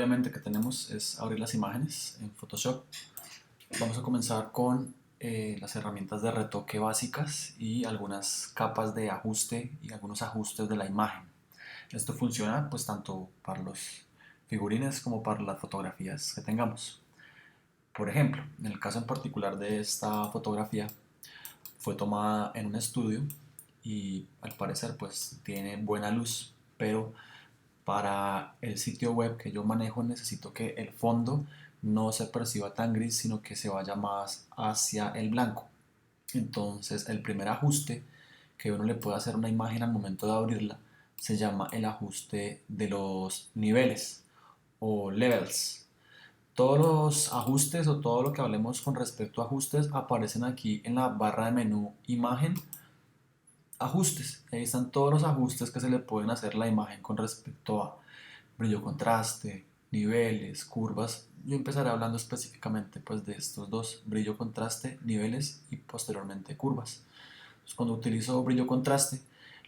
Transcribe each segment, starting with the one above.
Obviamente que tenemos es abrir las imágenes en Photoshop. Vamos a comenzar con las herramientas de retoque básicas y algunas capas de ajuste y algunos ajustes de la imagen. Esto funciona pues tanto para los figurines como para las fotografías que tengamos. Por ejemplo, en el caso en particular de esta fotografía fue tomada en un estudio y al parecer pues tiene buena luz, pero para el sitio web que yo manejo necesito que el fondo no se perciba tan gris, sino que se vaya más hacia el blanco. Entonces el primer ajuste que uno le puede hacer a una imagen al momento de abrirla se llama el ajuste de los niveles o levels. Todos los ajustes o todo lo que hablemos con respecto a ajustes aparecen aquí en la barra de menú imagen ajustes. Ahí están todos los ajustes que se le pueden hacer a la imagen con respecto a brillo contraste, niveles, curvas. Yo empezaré hablando específicamente pues de estos dos, brillo contraste, niveles y posteriormente curvas. Entonces, cuando utilizo brillo contraste,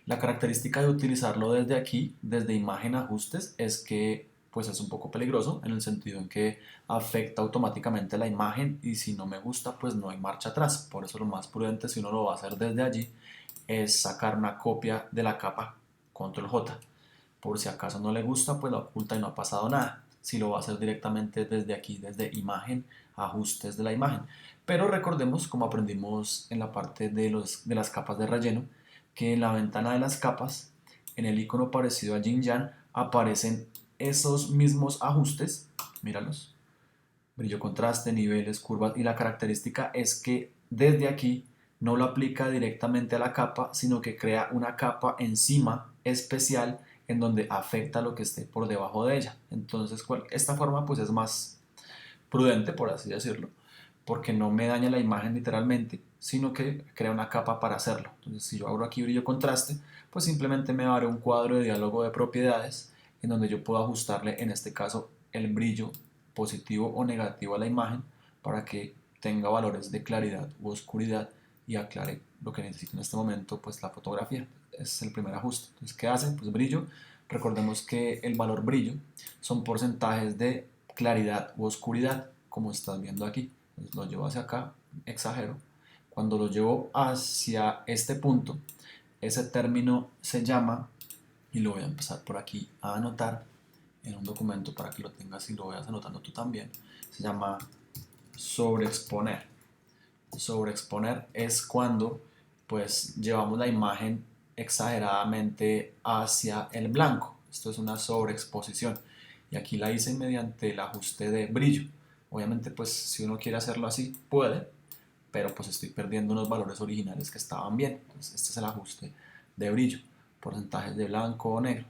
la característica de utilizarlo desde aquí, desde imagen ajustes, es que pues es un poco peligroso en el sentido en que afecta automáticamente la imagen y si no me gusta pues no hay marcha atrás. Por eso lo más prudente si uno lo va a hacer desde allí es sacar una copia de la capa, control J. Por si acaso no le gusta, pues la oculta y no ha pasado nada. Si lo va a hacer directamente desde aquí, desde imagen, ajustes de la imagen. Pero recordemos, como aprendimos en la parte de las capas de relleno, que en la ventana de las capas, en el icono parecido a Yin Yang, aparecen esos mismos ajustes. Míralos. Brillo contraste, niveles, curvas. Y la característica es que desde aquí no lo aplica directamente a la capa, sino que crea una capa encima especial en donde afecta lo que esté por debajo de ella. Entonces, esta forma pues es más prudente, por así decirlo, porque no me daña la imagen literalmente, sino que crea una capa para hacerlo. Entonces, si yo abro aquí brillo contraste, pues simplemente me abre un cuadro de diálogo de propiedades en donde yo puedo ajustarle, en este caso, el brillo positivo o negativo a la imagen para que tenga valores de claridad u oscuridad y aclare lo que necesito en este momento, pues la fotografía. Es el primer ajuste. Entonces, ¿qué hace? Pues brillo. Recordemos que el valor brillo son porcentajes de claridad u oscuridad, como estás viendo aquí. Entonces, lo llevo hacia acá, exagero. Cuando lo llevo hacia este punto, ese término se llama, y lo voy a empezar por aquí a anotar en un documento para que lo tengas y lo vayas anotando tú también, se llama sobreexponer. Sobreexponer es cuando pues llevamos la imagen exageradamente hacia el blanco. Esto es una sobreexposición y aquí la hice mediante el ajuste de brillo. Obviamente pues si uno quiere hacerlo así puede, pero pues estoy perdiendo unos valores originales que estaban bien. Entonces este es el ajuste de brillo, porcentajes de blanco o negro.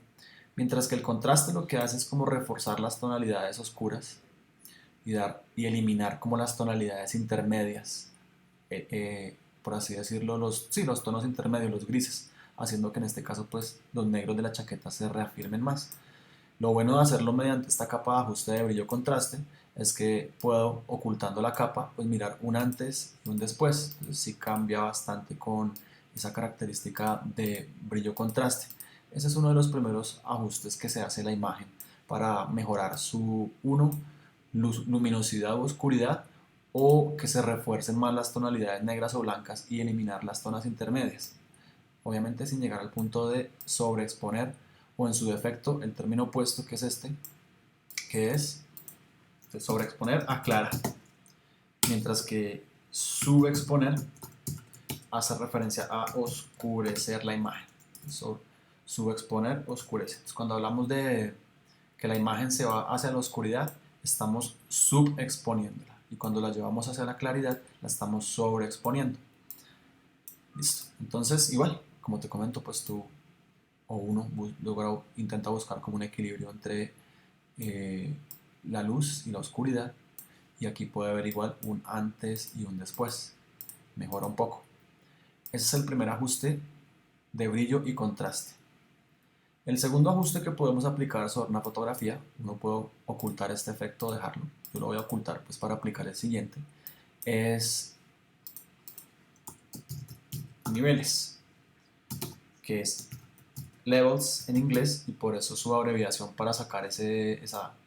Mientras que el contraste lo que hace es como reforzar las tonalidades oscuras y eliminar como las tonalidades intermedias, por así decirlo, los tonos intermedios, los grises, haciendo que en este caso pues los negros de la chaqueta se reafirmen más. Lo bueno de hacerlo mediante esta capa de ajuste de brillo contraste es que puedo, ocultando la capa, pues mirar un antes y un después. Entonces sí cambia bastante con esa característica de brillo contraste. Ese es uno de los primeros ajustes que se hace a la imagen para mejorar su luminosidad o oscuridad, o que se refuercen más las tonalidades negras o blancas y eliminar las zonas intermedias. Obviamente sin llegar al punto de sobreexponer o en su defecto el término opuesto que es este, que es sobreexponer aclara, mientras que subexponer hace referencia a oscurecer la imagen. Subexponer oscurece. Entonces, cuando hablamos de que la imagen se va hacia la oscuridad, estamos subexponiéndola. Y cuando la llevamos hacia la claridad, la estamos sobreexponiendo. Listo. Entonces, igual, como te comento, pues tú o uno intenta buscar como un equilibrio entre eh, la luz y la oscuridad. Y aquí puede haber igual un antes y un después. Mejora un poco. Ese es el primer ajuste de brillo y contraste. El segundo ajuste que podemos aplicar sobre una fotografía, uno puede ocultar este efecto o dejarlo. Yo lo voy a ocultar pues para aplicar el siguiente. Es niveles, que es levels en inglés y por eso su abreviación para sacar ese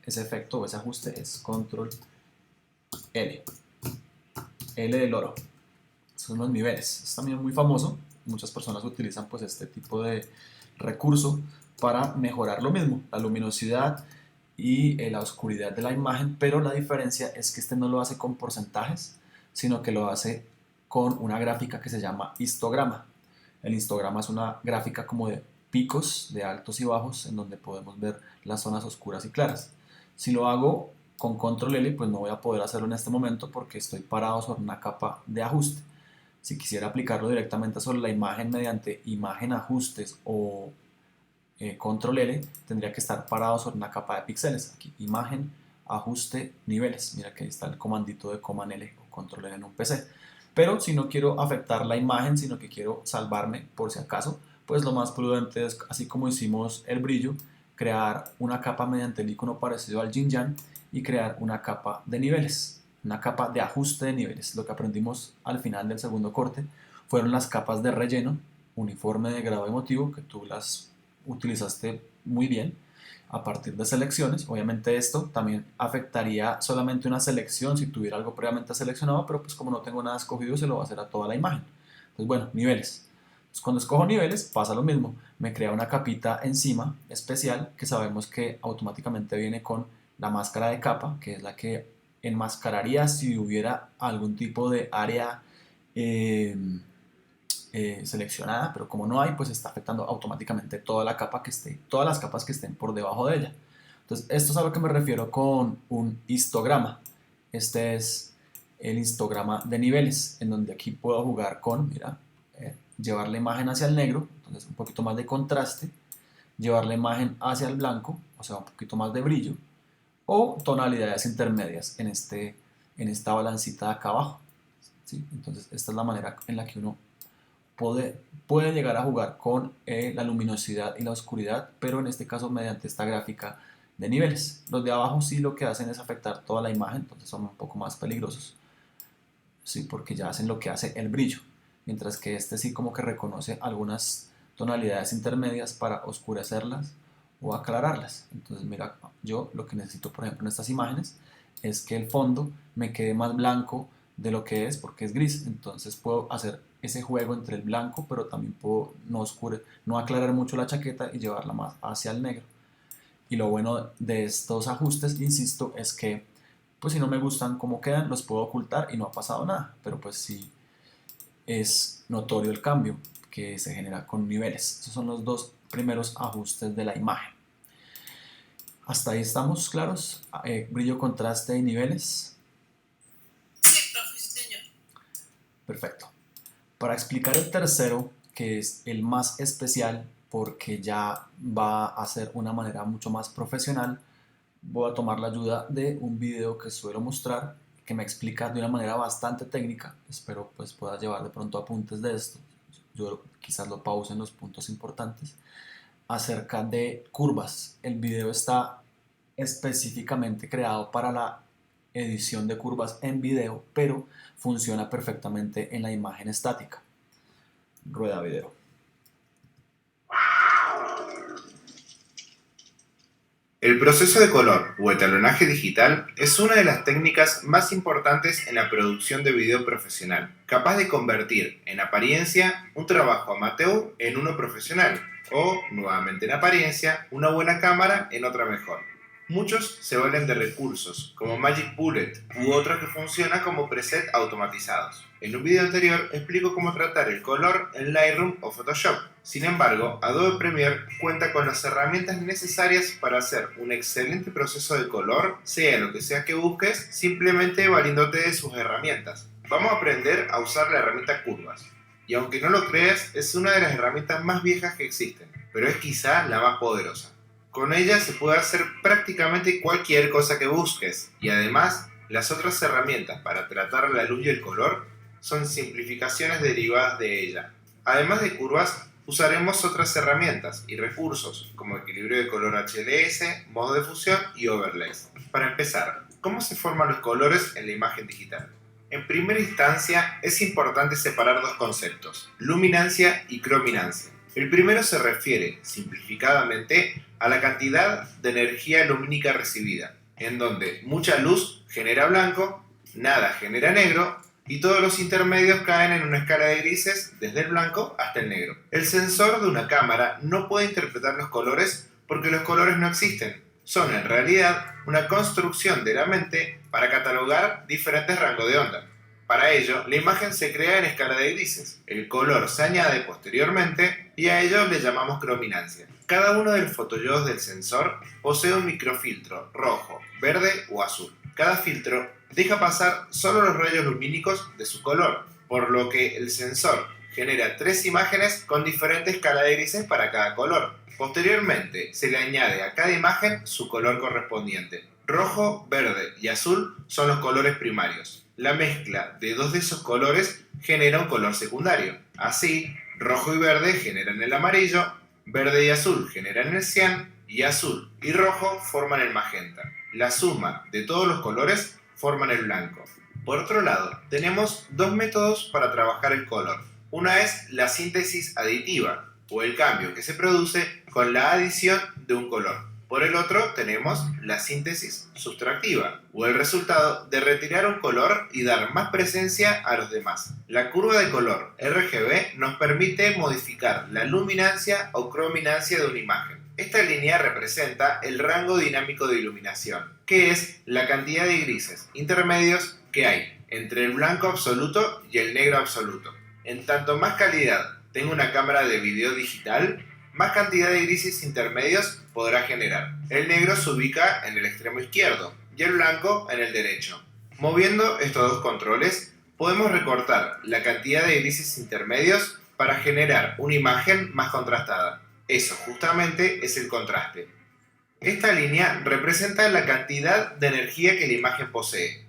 efecto o ese ajuste es control L. L de loro. Son los niveles. Es también muy famoso. Muchas personas utilizan pues este tipo de recurso para mejorar lo mismo, la luminosidad y la oscuridad de la imagen, pero la diferencia es que este no lo hace con porcentajes, sino que lo hace con una gráfica que se llama histograma. El histograma es una gráfica como de picos, de altos y bajos, en donde podemos ver las zonas oscuras y claras. Si lo hago con control L, pues no voy a poder hacerlo en este momento porque estoy parado sobre una capa de ajuste. Si quisiera aplicarlo directamente sobre la imagen mediante imagen ajustes o control L, tendría que estar parado sobre una capa de píxeles. Aquí, imagen, ajuste, niveles. Mira que ahí está el comandito de command L o control L en un PC. Pero si no quiero afectar la imagen, sino que quiero salvarme por si acaso, pues lo más prudente es, así como hicimos el brillo, crear una capa mediante el icono parecido al yin yang y crear una capa de niveles, una capa de ajuste de niveles. Lo que aprendimos al final del segundo corte fueron las capas de relleno, uniforme de grado emotivo, que tú las utilizaste muy bien a partir de selecciones. Obviamente esto también afectaría solamente una selección si tuviera algo previamente seleccionado, pero pues como no tengo nada escogido se lo va a hacer a toda la imagen. Entonces bueno, niveles. Entonces, cuando escojo niveles pasa lo mismo, me crea una capita encima especial que sabemos que automáticamente viene con la máscara de capa, que es la que enmascararía si hubiera algún tipo de área seleccionada, pero como no hay, pues está afectando automáticamente toda la capa que esté, todas las capas que estén por debajo de ella. Entonces, esto es a lo que me refiero con un histograma. Este es el histograma de niveles, en donde aquí puedo jugar con, mira, llevar la imagen hacia el negro, entonces un poquito más de contraste, llevar la imagen hacia el blanco, o sea, un poquito más de brillo, o tonalidades intermedias en esta balancita de acá abajo. ¿Sí? Entonces, esta es la manera en la que uno puede llegar a jugar con la luminosidad y la oscuridad, pero en este caso mediante esta gráfica de niveles. Los de abajo sí lo que hacen es afectar toda la imagen, entonces son un poco más peligrosos, sí, porque ya hacen lo que hace el brillo, mientras que este sí como que reconoce algunas tonalidades intermedias para oscurecerlas o aclararlas. Entonces mira, yo lo que necesito por ejemplo en estas imágenes es que el fondo me quede más blanco de lo que es porque es gris, entonces puedo hacer ese juego entre el blanco, pero también puedo no aclarar mucho la chaqueta y llevarla más hacia el negro. Y lo bueno de estos ajustes, insisto, es que pues si no me gustan cómo quedan, los puedo ocultar y no ha pasado nada, pero pues sí es notorio el cambio que se genera con niveles. Esos son los dos primeros ajustes de la imagen. Hasta ahí estamos claros. Brillo, contraste y niveles. Sí, profe, sí, señor. Perfecto. Para explicar el tercero, que es el más especial porque ya va a ser una manera mucho más profesional, voy a tomar la ayuda de un video que suelo mostrar que me explica de una manera bastante técnica. Espero pues pueda llevar de pronto apuntes de esto. Yo quizás lo pause en los puntos importantes acerca de curvas. El video está específicamente creado para la edición de curvas en video, pero funciona perfectamente en la imagen estática. Rueda video. El proceso de color o etalonaje digital es una de las técnicas más importantes en la producción de video profesional, capaz de convertir en apariencia un trabajo amateur en uno profesional, o, nuevamente en apariencia, una buena cámara en otra mejor. Muchos se valen de recursos como Magic Bullet u otros que funcionan como preset automatizados. En un video anterior explico cómo tratar el color en Lightroom o Photoshop. Sin embargo, Adobe Premiere cuenta con las herramientas necesarias para hacer un excelente proceso de color, sea lo que sea que busques, simplemente valiéndote de sus herramientas. Vamos a aprender a usar la herramienta Curvas. Y aunque no lo creas, es una de las herramientas más viejas que existen, pero es quizá la más poderosa. Con ella se puede hacer prácticamente cualquier cosa que busques, y además, las otras herramientas para tratar la luz y el color son simplificaciones derivadas de ella. Además de curvas, usaremos otras herramientas y recursos como equilibrio de color HLS, modo de fusión y overlays. Para empezar, ¿cómo se forman los colores en la imagen digital? En primera instancia, es importante separar dos conceptos, luminancia y crominancia. El primero se refiere, simplificadamente, a la cantidad de energía lumínica recibida, en donde mucha luz genera blanco, nada genera negro, y todos los intermedios caen en una escala de grises desde el blanco hasta el negro. El sensor de una cámara no puede interpretar los colores porque los colores no existen. Son en realidad una construcción de la mente para catalogar diferentes rangos de onda. Para ello, la imagen se crea en escala de grises. El color se añade posteriormente y a ello le llamamos crominancia. Cada uno de los fotodiodos del sensor posee un microfiltro rojo, verde o azul. Cada filtro deja pasar solo los rayos lumínicos de su color, por lo que el sensor genera 3 imágenes con diferente escala de grises para cada color. Posteriormente, se le añade a cada imagen su color correspondiente. Rojo, verde y azul son los colores primarios. La mezcla de 2 de esos colores genera un color secundario. Así, rojo y verde generan el amarillo, verde y azul generan el cian y azul y rojo forman el magenta. La suma de todos los colores forman el blanco. Por otro lado, tenemos 2 métodos para trabajar el color. Una es la síntesis aditiva, o el cambio que se produce con la adición de un color. Por el otro tenemos la síntesis sustractiva, o el resultado de retirar un color y dar más presencia a los demás. La curva de color RGB nos permite modificar la luminancia o crominancia de una imagen. Esta línea representa el rango dinámico de iluminación, que es la cantidad de grises intermedios que hay entre el blanco absoluto y el negro absoluto. En tanto más calidad tenga una cámara de video digital, más cantidad de grises intermedios podrá generar. El negro se ubica en el extremo izquierdo y el blanco en el derecho. Moviendo estos 2 controles, podemos recortar la cantidad de grises intermedios para generar una imagen más contrastada. Eso justamente es el contraste. Esta línea representa la cantidad de energía que la imagen posee.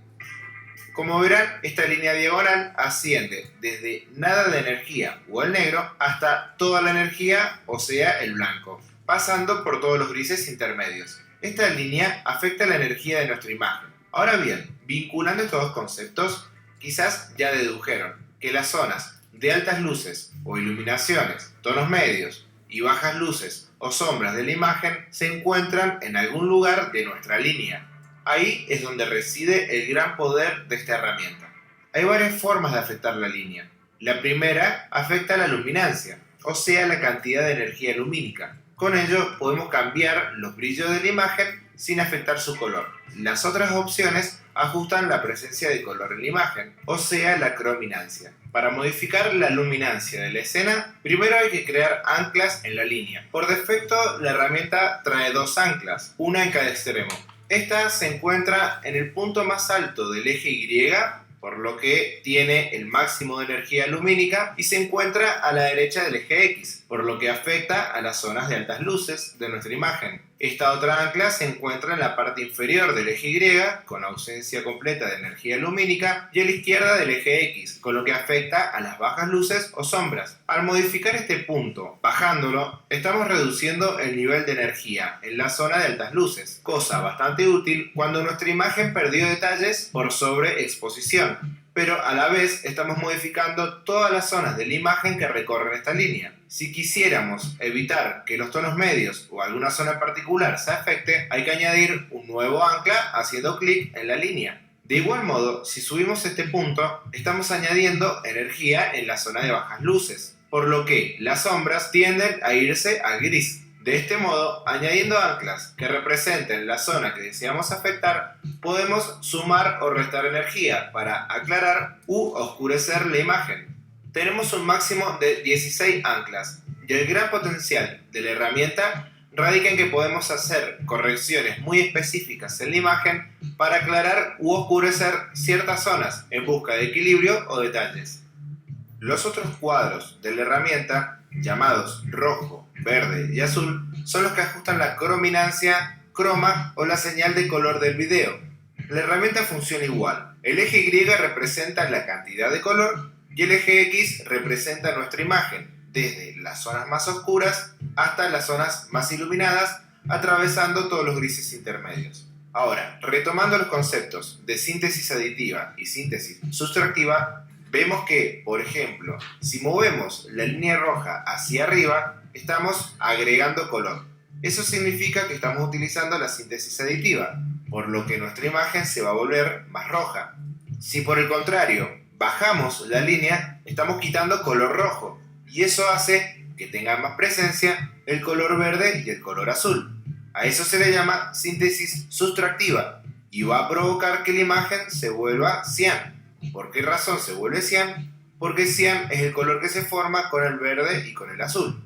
Como verán, esta línea diagonal asciende desde nada de energía o el negro hasta toda la energía, o sea, el blanco, pasando por todos los grises intermedios. Esta línea afecta la energía de nuestra imagen. Ahora bien, vinculando estos 2 conceptos, quizás ya dedujeron que las zonas de altas luces o iluminaciones, tonos medios y bajas luces o sombras de la imagen se encuentran en algún lugar de nuestra línea. Ahí es donde reside el gran poder de esta herramienta. Hay varias formas de afectar la línea. La primera afecta la luminancia, o sea, la cantidad de energía lumínica. Con ello podemos cambiar los brillos de la imagen sin afectar su color. Las otras opciones ajustan la presencia de color en la imagen, o sea, la crominancia. Para modificar la luminancia de la escena, primero hay que crear anclas en la línea. Por defecto, la herramienta trae 2 anclas, una en cada extremo. Esta se encuentra en el punto más alto del eje Y, por lo que tiene el máximo de energía lumínica, y se encuentra a la derecha del eje X, por lo que afecta a las zonas de altas luces de nuestra imagen. Esta otra ancla se encuentra en la parte inferior del eje Y, con ausencia completa de energía lumínica, y a la izquierda del eje X, con lo que afecta a las bajas luces o sombras. Al modificar este punto, bajándolo, estamos reduciendo el nivel de energía en la zona de altas luces, cosa bastante útil cuando nuestra imagen perdió detalles por sobreexposición. Pero a la vez estamos modificando todas las zonas de la imagen que recorren esta línea. Si quisiéramos evitar que los tonos medios o alguna zona en particular se afecte, hay que añadir un nuevo ancla haciendo clic en la línea. De igual modo, si subimos este punto, estamos añadiendo energía en la zona de bajas luces, por lo que las sombras tienden a irse al gris. De este modo, añadiendo anclas que representen la zona que deseamos afectar, podemos sumar o restar energía para aclarar u oscurecer la imagen. Tenemos un máximo de 16 anclas y el gran potencial de la herramienta radica en que podemos hacer correcciones muy específicas en la imagen para aclarar u oscurecer ciertas zonas en busca de equilibrio o detalles. Los otros cuadros de la herramienta, llamados rojo, verde y azul, son los que ajustan la crominancia, croma o la señal de color del video. La herramienta funciona igual. El eje Y representa la cantidad de color y el eje X representa nuestra imagen, desde las zonas más oscuras hasta las zonas más iluminadas, atravesando todos los grises intermedios. Ahora, retomando los conceptos de síntesis aditiva y síntesis sustractiva, vemos que, por ejemplo, si movemos la línea roja hacia arriba, estamos agregando color. Eso significa que estamos utilizando la síntesis aditiva, por lo que nuestra imagen se va a volver más roja. Si por el contrario bajamos la línea, estamos quitando color rojo, y eso hace que tenga más presencia el color verde y el color azul. A eso se le llama síntesis sustractiva, y va a provocar que la imagen se vuelva cian. ¿Por qué razón se vuelve cian? Porque cian es el color que se forma con el verde y con el azul.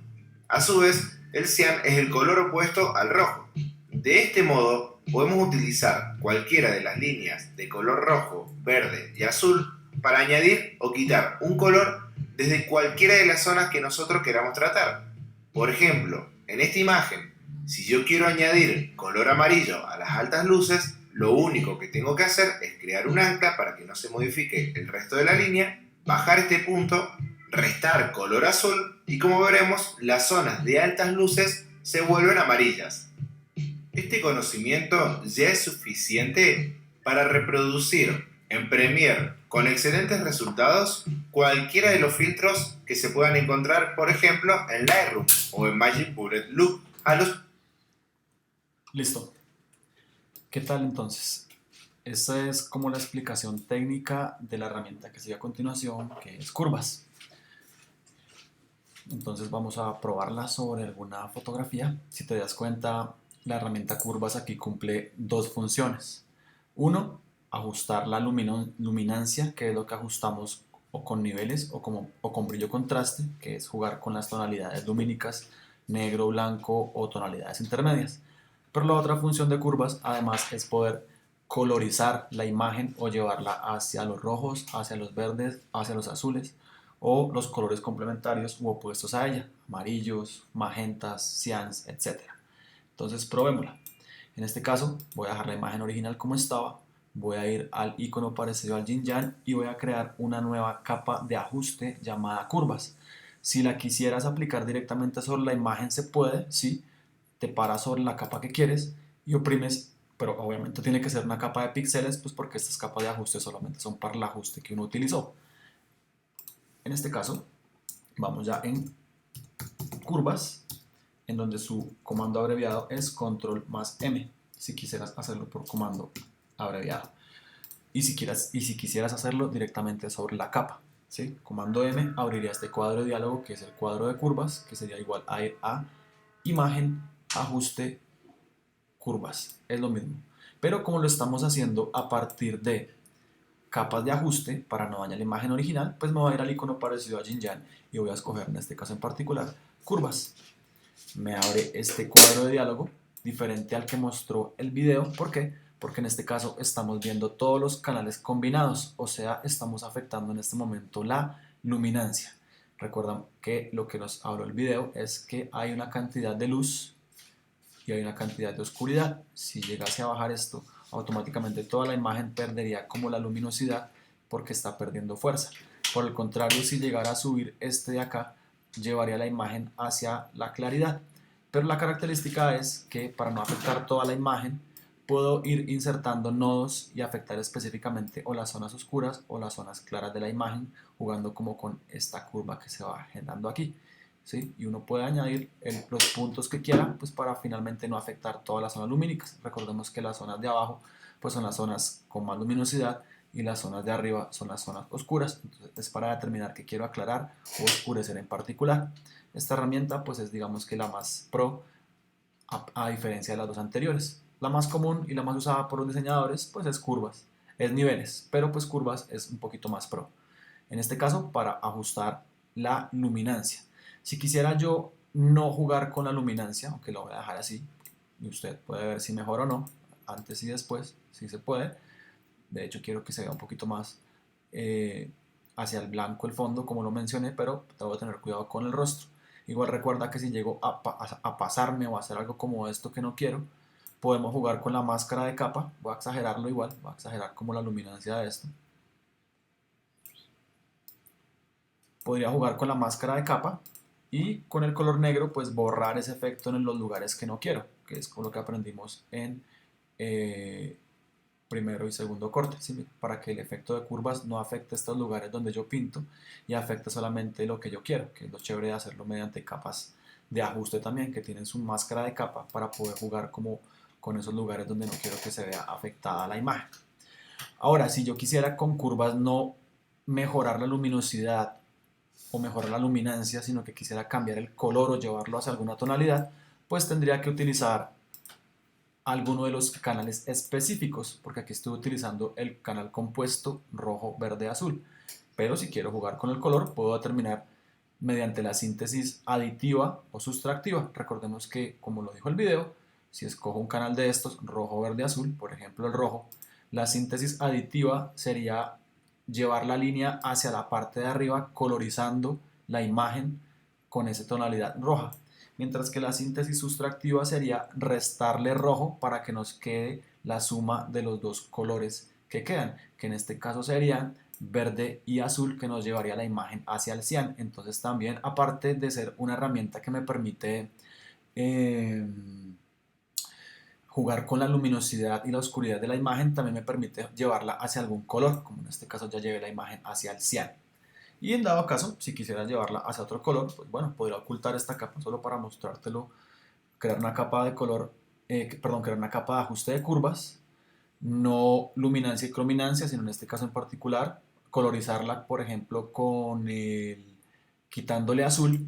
A su vez, el cian es el color opuesto al rojo. De este modo, podemos utilizar cualquiera de las líneas de color rojo, verde y azul para añadir o quitar un color desde cualquiera de las zonas que nosotros queramos tratar. Por ejemplo, en esta imagen, si yo quiero añadir color amarillo a las altas luces, lo único que tengo que hacer es crear un ancla para que no se modifique el resto de la línea, bajar este punto, restar color azul y como veremos, las zonas de altas luces se vuelven amarillas. Este conocimiento ya es suficiente para reproducir en Premiere con excelentes resultados cualquiera de los filtros que se puedan encontrar, por ejemplo, en Lightroom o en Magic Bullet Loop. Listo. ¿Qué tal entonces? Esta es como la explicación técnica de la herramienta que sigue a continuación, que es Curvas. Entonces vamos a probarla sobre alguna fotografía. Si te das cuenta, la herramienta Curvas aquí cumple dos funciones. Uno, ajustar la luminancia, que es lo que ajustamos o con niveles o con brillo contraste, que es jugar con las tonalidades lumínicas, negro, blanco o tonalidades intermedias. Pero la otra función de Curvas además es poder colorizar la imagen o llevarla hacia los rojos, hacia los verdes, hacia los azules o los colores complementarios u opuestos a ella, amarillos, magentas, cians, etc. Entonces probémosla. En este caso voy a dejar la imagen original como estaba, voy a ir al icono parecido al Yin Yang y voy a crear una nueva capa de ajuste llamada Curvas. Si la quisieras aplicar directamente sobre la imagen se puede, sí, te paras sobre la capa que quieres y oprimes, pero obviamente tiene que ser una capa de píxeles, pues porque estas capas de ajuste solamente son para el ajuste que uno utilizó. En este caso, vamos ya en Curvas, en donde su comando abreviado es Control más M, si quisieras hacerlo por comando abreviado. Y si quisieras hacerlo directamente sobre la capa, ¿sí? Comando M abriría este cuadro de diálogo que es el cuadro de curvas, que sería igual a ir a Imagen, Ajuste, Curvas. Es lo mismo. Pero como lo estamos haciendo a partir de capas de ajuste para no dañar la imagen original, pues me voy a ir al icono parecido a Yin Yang y voy a escoger en este caso en particular Curvas. Me abre este cuadro de diálogo diferente al que mostró el video. ¿Por qué? Porque en este caso estamos viendo todos los canales combinados, o sea, estamos afectando en este momento la luminancia. Recuerdan que lo que nos habló el video es que hay una cantidad de luz y hay una cantidad de oscuridad. Si llegase a bajar esto, automáticamente toda la imagen perdería como la luminosidad porque está perdiendo fuerza. Por el contrario, si llegara a subir este de acá, llevaría la imagen hacia la claridad. Pero la característica es que para no afectar toda la imagen, puedo ir insertando nodos y afectar específicamente o las zonas oscuras o las zonas claras de la imagen, jugando como con esta curva que se va generando aquí, ¿sí? Y uno puede añadir los puntos que quiera, pues para finalmente no afectar todas las zonas lumínicas. Recordemos que las zonas de abajo pues son las zonas con más luminosidad y las zonas de arriba son las zonas oscuras. Entonces es para determinar qué quiero aclarar o oscurecer en particular. Esta herramienta pues es, digamos, que la más pro a diferencia de las dos anteriores. La más común y la más usada por los diseñadores pues es curvas, es niveles, pero pues curvas es un poquito más pro. En este caso para ajustar la luminancia. Si quisiera yo no jugar con la luminancia, aunque lo voy a dejar así, y usted puede ver si mejor o no, antes y después, si se puede. De hecho quiero que se vea un poquito más hacia el blanco el fondo, como lo mencioné, pero tengo que tener cuidado con el rostro. Igual recuerda que si llego a pasarme o a hacer algo como esto que no quiero, podemos jugar con la máscara de capa. Voy a exagerarlo igual, voy a exagerar como la luminancia de esto. Podría jugar con la máscara de capa y con el color negro pues borrar ese efecto en los lugares que no quiero, que es con lo que aprendimos en primero y segundo corte, ¿sí? Para que el efecto de curvas no afecte estos lugares donde yo pinto y afecte solamente lo que yo quiero, que es lo chévere de hacerlo mediante capas de ajuste también, que tienen su máscara de capa para poder jugar como con esos lugares donde no quiero que se vea afectada la imagen. Ahora, si yo quisiera con curvas no mejorar la luminosidad o mejorar la luminancia, sino que quisiera cambiar el color o llevarlo hacia alguna tonalidad, pues tendría que utilizar alguno de los canales específicos, porque aquí estoy utilizando el canal compuesto rojo, verde, azul. Pero si quiero jugar con el color, puedo determinar mediante la síntesis aditiva o sustractiva. Recordemos que, como lo dijo el video, si escojo un canal de estos, rojo, verde, azul, por ejemplo el rojo, la síntesis aditiva sería llevar la línea hacia la parte de arriba, colorizando la imagen con esa tonalidad roja. Mientras que la síntesis sustractiva sería restarle rojo para que nos quede la suma de los dos colores que quedan, que en este caso serían verde y azul, que nos llevaría la imagen hacia el cian. Entonces también, aparte de ser una herramienta que me permite jugar con la luminosidad y la oscuridad de la imagen, también me permite llevarla hacia algún color, como en este caso ya llevé la imagen hacia el cian. Y en dado caso, si quisiera llevarla hacia otro color, pues bueno, podría ocultar esta capa solo para mostrártelo, crear una capa de color, crear una capa de ajuste de curvas, no luminancia y crominancia, sino en este caso en particular, colorizarla, por ejemplo, quitándole azul.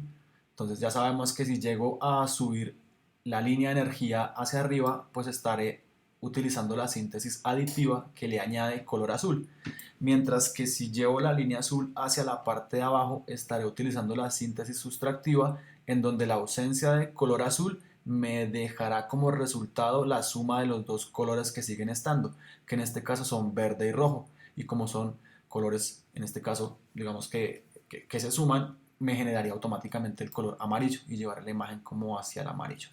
Entonces ya sabemos que si llego a subir la línea de energía hacia arriba, pues estaré utilizando la síntesis aditiva que le añade color azul. Mientras que si llevo la línea azul hacia la parte de abajo, estaré utilizando la síntesis sustractiva, en donde la ausencia de color azul me dejará como resultado la suma de los dos colores que siguen estando, que en este caso son verde y rojo. Y como son colores, en este caso, digamos que se suman, me generaría automáticamente el color amarillo y llevar la imagen como hacia el amarillo.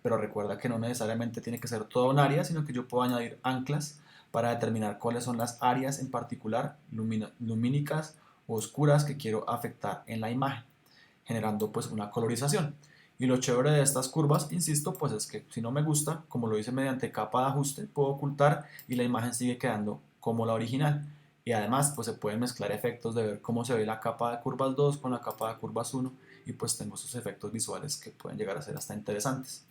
Pero recuerda que no necesariamente tiene que ser toda un área, sino que yo puedo añadir anclas para determinar cuáles son las áreas en particular lumínicas o oscuras que quiero afectar en la imagen, generando pues una colorización. Y lo chévere de estas curvas, insisto, pues es que si no me gusta, como lo hice mediante capa de ajuste, puedo ocultar y la imagen sigue quedando como la original. Y además, pues se pueden mezclar efectos de ver cómo se ve la capa de curvas 2 con la capa de curvas 1 y pues tengo esos efectos visuales que pueden llegar a ser hasta interesantes.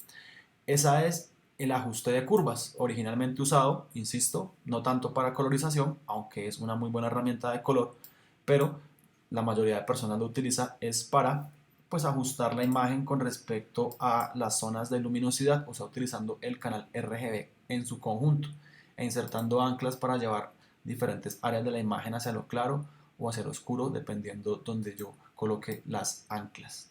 Esa es el ajuste de curvas, originalmente usado, insisto, no tanto para colorización, aunque es una muy buena herramienta de color, pero la mayoría de personas lo utiliza es para pues ajustar la imagen con respecto a las zonas de luminosidad, o sea, utilizando el canal RGB en su conjunto e insertando anclas para llevar diferentes áreas de la imagen hacia lo claro o hacia lo oscuro, dependiendo donde yo coloque las anclas.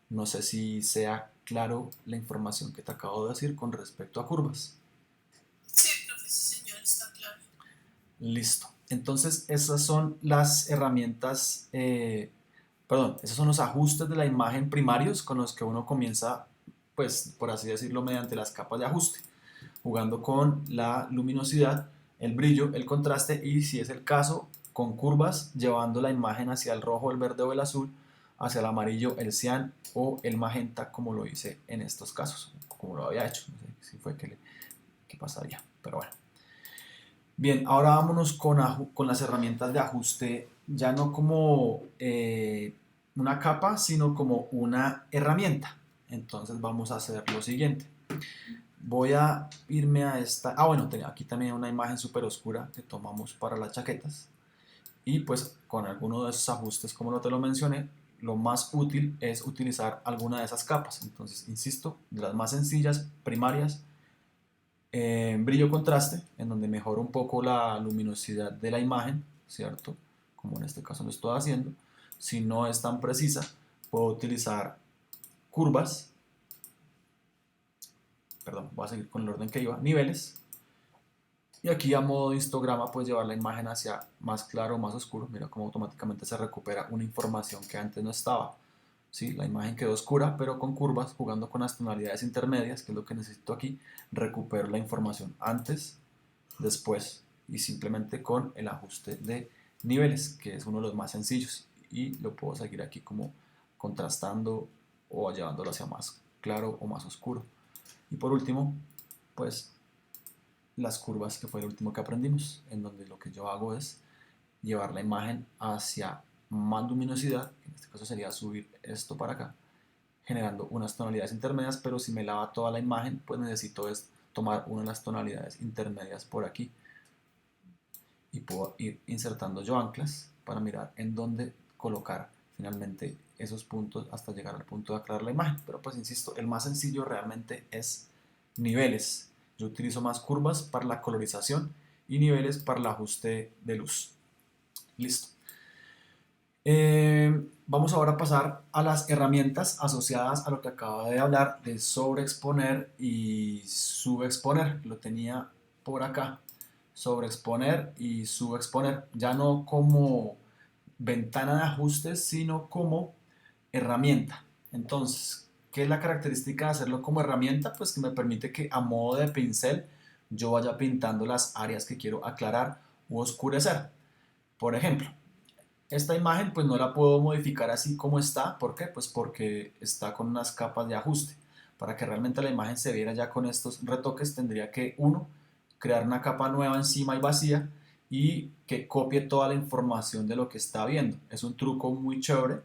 No sé si sea claro la información que te acabo de decir con respecto a curvas. Sí, profe, sí, señor, está claro. Listo. Entonces, esas son las herramientas, esos son los ajustes de la imagen primarios con los que uno comienza, pues, por así decirlo, mediante las capas de ajuste, jugando con la luminosidad, el brillo, el contraste y, si es el caso, con curvas, llevando la imagen hacia el rojo, el verde o el azul, hacia el amarillo, el cian o el magenta, como lo hice en estos casos, como lo había hecho. No sé si fue que pasaría, pero bueno. Bien, ahora vámonos con las herramientas de ajuste, ya no como una capa, sino como una herramienta. Entonces vamos a hacer lo siguiente. Voy a irme a esta. Bueno, aquí también una imagen súper oscura que tomamos para las chaquetas. Y pues con alguno de esos ajustes, como no te lo mencioné, lo más útil es utilizar alguna de esas capas. Entonces, insisto, de las más sencillas, primarias, brillo contraste, en donde mejoro un poco la luminosidad de la imagen, ¿cierto? Como en este caso lo estoy haciendo. Si no es tan precisa, puedo utilizar curvas. Perdón, voy a seguir con el orden que iba. Niveles. Y aquí a modo de histograma puedes llevar la imagen hacia más claro o más oscuro. Mira cómo automáticamente se recupera una información que antes no estaba. ¿Sí? La imagen quedó oscura, pero con curvas, jugando con las tonalidades intermedias, que es lo que necesito aquí, recupero la información antes, después y simplemente con el ajuste de niveles, que es uno de los más sencillos. Y lo puedo seguir aquí como contrastando o llevándolo hacia más claro o más oscuro. Y por último, pues las curvas, que fue el último que aprendimos, en donde lo que yo hago es llevar la imagen hacia más luminosidad, en este caso sería subir esto para acá, generando unas tonalidades intermedias, pero si me lava toda la imagen, pues necesito es tomar una de las tonalidades intermedias por aquí y puedo ir insertando yo anclas para mirar en dónde colocar finalmente esos puntos hasta llegar al punto de aclarar la imagen. Pero pues insisto, el más sencillo realmente es niveles. Yo utilizo más curvas para la colorización y niveles para el ajuste de luz. Listo. Vamos ahora a pasar a las herramientas asociadas a lo que acaba de hablar de sobreexponer y subexponer. Lo tenía por acá. Sobreexponer y subexponer. Ya no como ventana de ajustes, sino como herramienta. Entonces, ¿qué es la característica de hacerlo como herramienta? Pues que me permite que a modo de pincel yo vaya pintando las áreas que quiero aclarar u oscurecer. Por ejemplo, esta imagen pues no la puedo modificar así como está. ¿Por qué? Pues porque está con unas capas de ajuste. Para que realmente la imagen se viera ya con estos retoques tendría que uno, crear una capa nueva encima y vacía y que copie toda la información de lo que está viendo. Es un truco muy chévere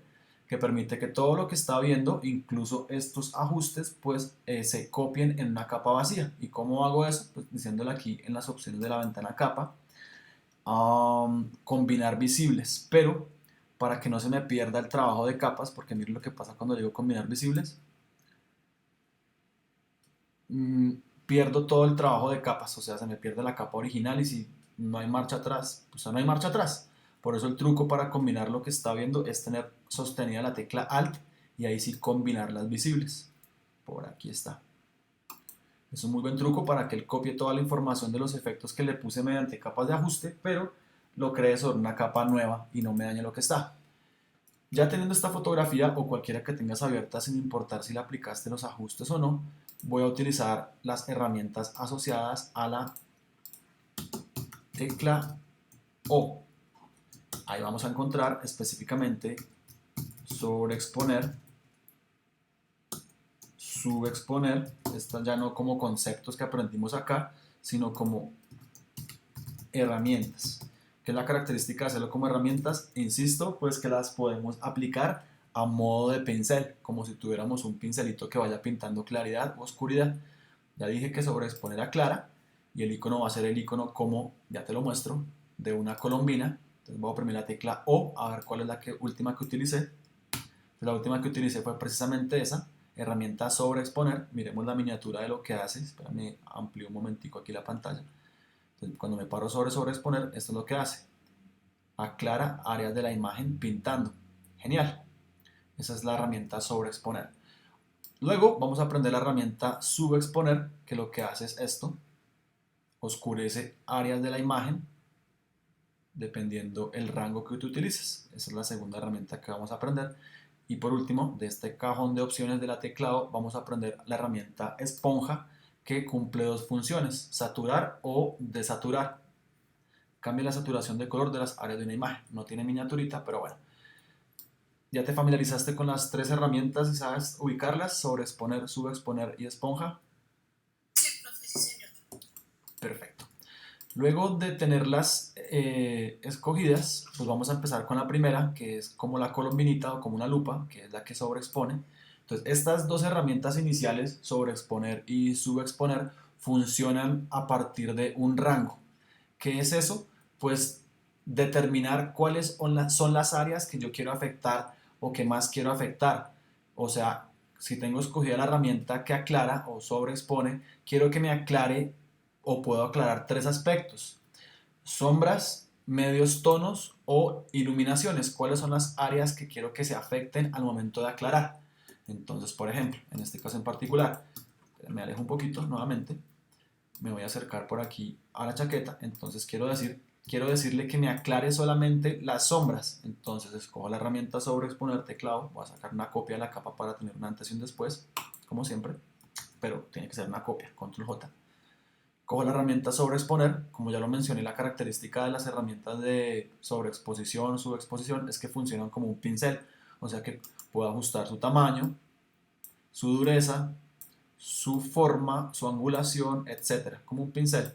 que permite que todo lo que está viendo, incluso estos ajustes, pues se copien en una capa vacía. ¿Y cómo hago eso? Pues diciéndole aquí en las opciones de la ventana capa, combinar visibles, pero para que no se me pierda el trabajo de capas, porque miren lo que pasa cuando digo combinar visibles, mmm, pierdo todo el trabajo de capas, o sea, se me pierde la capa original y si no hay marcha atrás, pues no hay marcha atrás. Por eso el truco para combinar lo que está viendo es tener sostenida la tecla Alt y ahí sí combinar las visibles. Por aquí está. Es un muy buen truco para que él copie toda la información de los efectos que le puse mediante capas de ajuste, pero lo cree sobre una capa nueva y no me dañe lo que está. Ya teniendo esta fotografía o cualquiera que tengas abierta, sin importar si le aplicaste los ajustes o no, voy a utilizar las herramientas asociadas a la tecla O. Ahí vamos a encontrar específicamente sobreexponer, subexponer, estas ya no como conceptos que aprendimos acá, sino como herramientas. ¿Qué es la característica de hacerlo como herramientas? Insisto, pues que las podemos aplicar a modo de pincel, como si tuviéramos un pincelito que vaya pintando claridad o oscuridad. Ya dije que sobreexponer aclara y el icono va a ser el icono como, ya te lo muestro, de una colombina. Entonces voy a oprimir la tecla O a ver cuál es la última que utilicé. La última que utilicé fue precisamente esa, herramienta sobreexponer. Miremos la miniatura de lo que hace. Espérame, amplío un momentico aquí la pantalla. Entonces, cuando me paro sobre sobreexponer, esto es lo que hace. Aclara áreas de la imagen pintando. Genial. Esa es la herramienta sobreexponer. Luego vamos a aprender la herramienta subexponer, que lo que hace es esto. Oscurece áreas de la imagen dependiendo el rango que tú utilices. Esa es la segunda herramienta que vamos a aprender. Y por último, de este cajón de opciones de la teclado, vamos a aprender la herramienta esponja, que cumple dos funciones: saturar o desaturar. Cambia la saturación de color de las áreas de una imagen. No tiene miniaturita, pero bueno. ¿Ya te familiarizaste con las tres herramientas y sabes ubicarlas? Sobreexponer, subexponer y esponja. Sí, profe, sí, señor. Perfecto. Luego de tenerlas escogidas, pues vamos a empezar con la primera, que es como la colombinita o como una lupa, que es la que sobreexpone. Entonces, estas dos herramientas iniciales, sobreexponer y subexponer, funcionan a partir de un rango. ¿Qué es eso? Pues determinar cuáles son las áreas que yo quiero afectar o que más quiero afectar. O sea, si tengo escogida la herramienta que aclara o sobreexpone, quiero que me aclare o puedo aclarar tres aspectos: sombras, medios tonos o iluminaciones. ¿Cuáles son las áreas que quiero que se afecten al momento de aclarar? Entonces, por ejemplo, en este caso en particular, me alejo un poquito nuevamente, me voy a acercar por aquí a la chaqueta. Entonces quiero decirle que me aclare solamente las sombras. Entonces escojo la herramienta sobreexponer, teclado, voy a sacar una copia de la capa para tener un antes y un después, como siempre, pero tiene que ser una copia, control J. Cojo la herramienta sobreexponer. Como ya lo mencioné, la característica de las herramientas de sobreexposición, subexposición, es que funcionan como un pincel, o sea que puedo ajustar su tamaño, su dureza, su forma, su angulación, etcétera, como un pincel.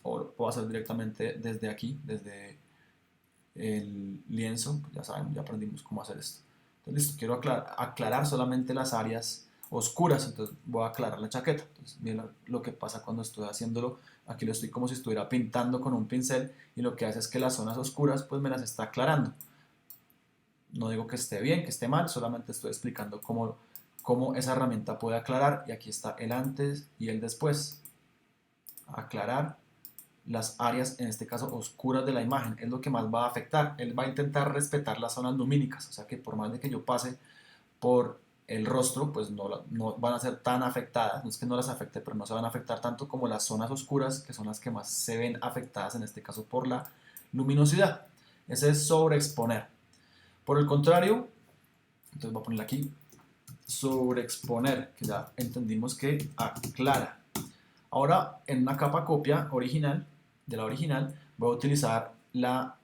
o lo puedo hacer directamente desde aquí, desde el lienzo. Pues ya saben, ya aprendimos cómo hacer esto. Entonces listo, quiero aclarar solamente las áreas oscuras, entonces voy a aclarar la chaqueta. Entonces miren lo que pasa cuando estoy haciéndolo. Aquí lo estoy como si estuviera pintando con un pincel y lo que hace es que las zonas oscuras pues me las está aclarando. No digo que esté bien, que esté mal, solamente estoy explicando cómo esa herramienta puede aclarar. Y aquí está el antes y el después. Aclarar las áreas, en este caso oscuras de la imagen, es lo que más va a afectar. Él va a intentar respetar las zonas lumínicas, o sea que por más de que yo pase por el rostro, pues no van a ser tan afectadas, no es que no las afecte, pero no se van a afectar tanto como las zonas oscuras, que son las que más se ven afectadas, en este caso por la luminosidad. Ese es sobreexponer. Por el contrario, entonces voy a ponerle aquí, sobreexponer, que ya entendimos que aclara. Ahora, en una capa copia original, de la original, voy a utilizar la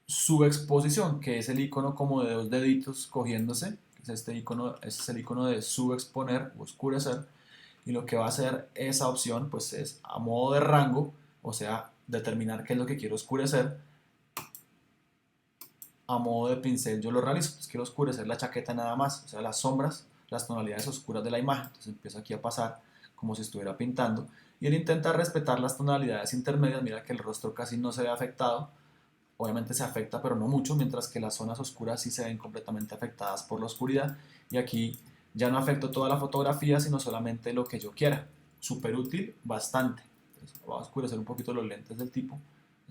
subexposición, que es el icono como de dos deditos cogiéndose. Este icono, este es el icono de subexponer o oscurecer. Y lo que va a hacer esa opción, pues es a modo de rango, o sea, determinar qué es lo que quiero oscurecer. A modo de pincel yo lo realizo, pues quiero oscurecer la chaqueta nada más, o sea, las sombras, las tonalidades oscuras de la imagen. Entonces empiezo aquí a pasar como si estuviera pintando y él intenta respetar las tonalidades intermedias. Mira que el rostro casi no se ve afectado, obviamente se afecta pero no mucho, mientras que las zonas oscuras sí se ven completamente afectadas por la oscuridad. Y aquí ya no afecto toda la fotografía, sino solamente lo que yo quiera. Súper útil, bastante. Entonces, voy a oscurecer un poquito los lentes del tipo,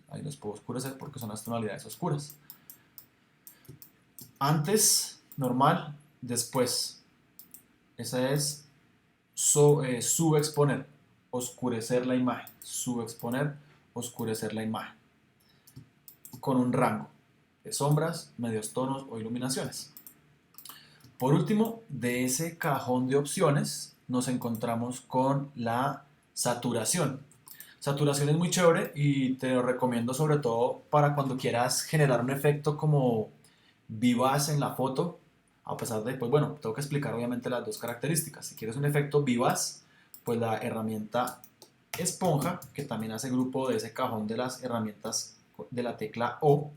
ahí los puedo oscurecer porque son las tonalidades oscuras. Antes, normal, después. Esa es subexponer, oscurecer la imagen. Subexponer, oscurecer la imagen. Con un rango de sombras, medios tonos o iluminaciones. Por último, de ese cajón de opciones, nos encontramos con la saturación. Saturación es muy chévere y te lo recomiendo sobre todo para cuando quieras generar un efecto como vivaz en la foto, a pesar de, pues bueno, tengo que explicar obviamente las dos características. Si quieres un efecto vivaz, pues la herramienta esponja, que también hace grupo de ese cajón de las herramientas de la tecla O,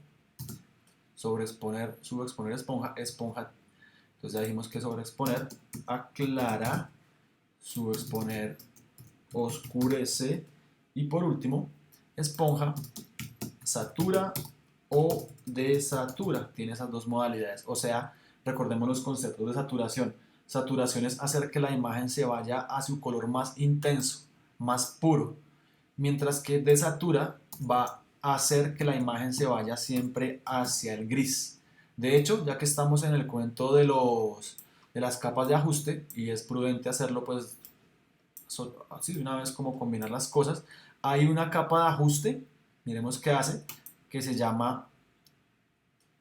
sobreexponer, subexponer esponja, esponja. Entonces ya dijimos que sobreexponer aclara, subexponer oscurece y por último, esponja satura o desatura. Tiene esas dos modalidades. O sea, recordemos los conceptos de saturación. Saturación es hacer que la imagen se vaya a su color más intenso, más puro. Mientras que desatura va a hacer que la imagen se vaya siempre hacia el gris. De hecho, ya que estamos en el cuento de las capas de ajuste y es prudente hacerlo pues así de una vez como combinar las cosas, hay una capa de ajuste, miremos qué hace, que se llama,